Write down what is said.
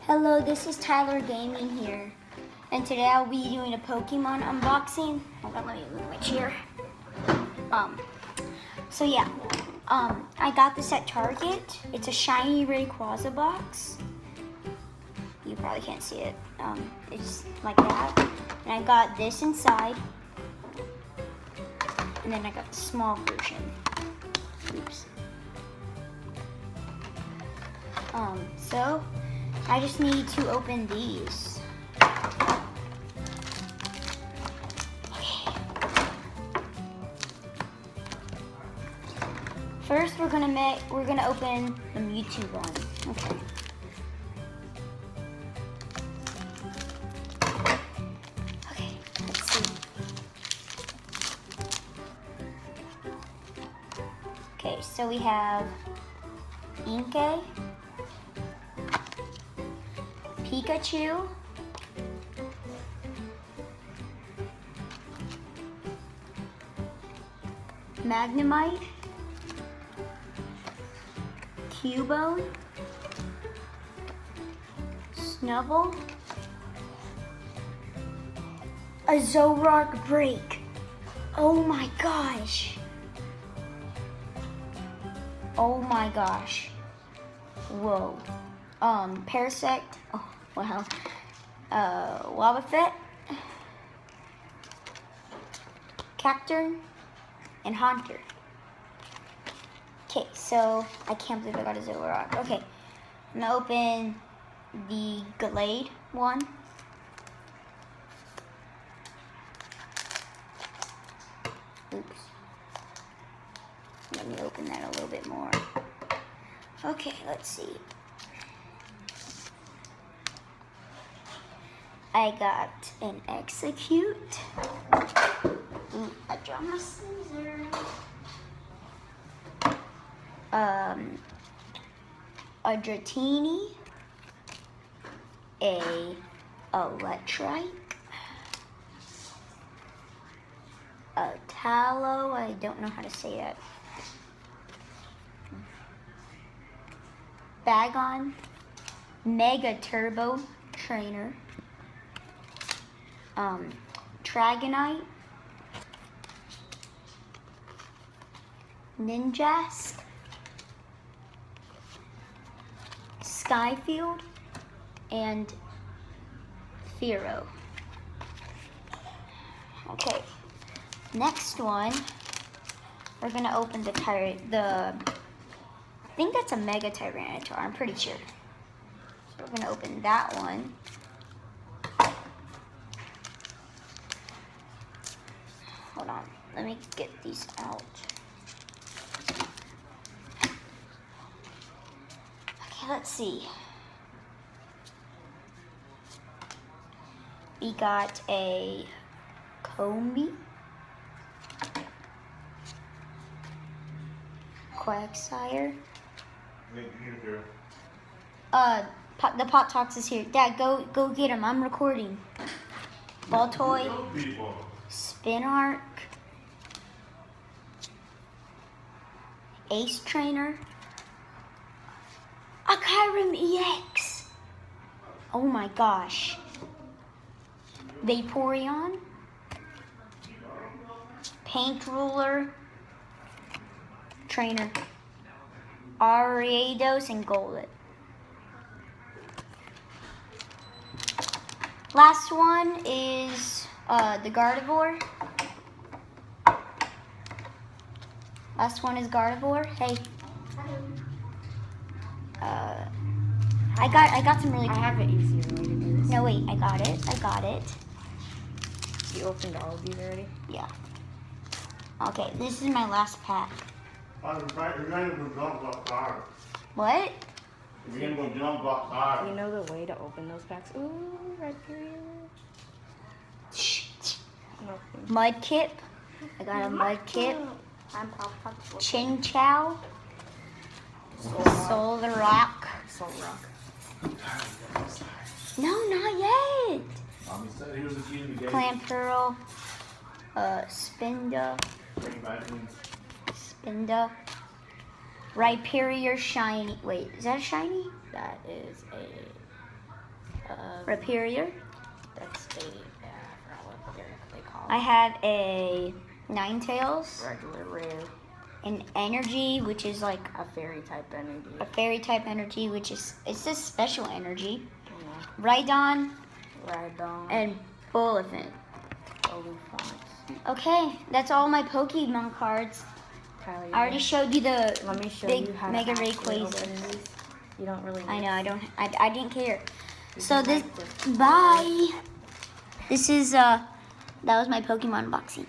Hello, this is Tyler Gaming here, and today I'll be doing a Pokemon unboxing. Hold on, let me move my chair. So yeah, I got this at Target. It's a shiny Rayquaza box. You probably can't see it. It's like that, and I got this inside, and then I got the small version. Oops. So I just need to open these. Okay. First, we're gonna open the Mewtwo one. Okay. Okay. Let's see. Okay, so we have Inkay, Pikachu, Magnemite, Cubone, Snubbull, a Zoroark Break. Oh my gosh. Oh my gosh. Whoa. Parasect. Oh, wow. Wobbuffet, Cacturne, and Haunter. Okay, so I can't believe I got a Zoroark. Okay, I'm gonna open the Glade one. Oops. Let me open that a little bit more. Okay, let's see. I got an Execute. Ooh, I dropped my scissors. A Dratini, a Electrike, a Tallow, I don't know how to say that. Bagon, Mega Turbo Trainer, Dragonite, Ninjask, Skyfield, and Fearow. Okay, next one, we're gonna open I think that's a Mega Tyranitar, I'm pretty sure. So we're gonna open that one. Hold on, let me get these out. Okay, let's see. We got a Combi, Quagsire. The Pot Talks is here. Dad, go get him. I'm recording. Baltoy, Spinark, Ace Trainer, a Kyurem EX. Oh my gosh. Vaporeon, Paint Ruler, Trainer, Ariados, and Goldet. Last one is the Gardevoir. Last one is Gardevoir. Hey. I got some really. I have an easier way to do this. No wait, I got it. You opened all of these already? Yeah. Okay, this is my last pack. What? You know the way to open those packs? Ooh, red period. Mudkip. I got a Mudkip. Chinchou. Solrock. No, not yet. Mommy said he was a key to the game. Clamperl. Spinda. Rhyperior shiny. Wait, is that a shiny? That is a Rhyperior. That's a, I forgot what they call I it. have a Ninetales, Regular rare. an Energy, which is like A fairy type energy. a Fairy type Energy, which is it's a special energy. Yeah. Rhydon Rhydon. and Bullifant. Oliphant. Okay, that's all my Pokemon cards. Tyler, I already showed you the Let me show big you how Mega to actually Rayquaza. open these. You don't really. I need know, I don't, I didn't care. You So can this, like this. bye. This is, that was my Pokemon unboxing.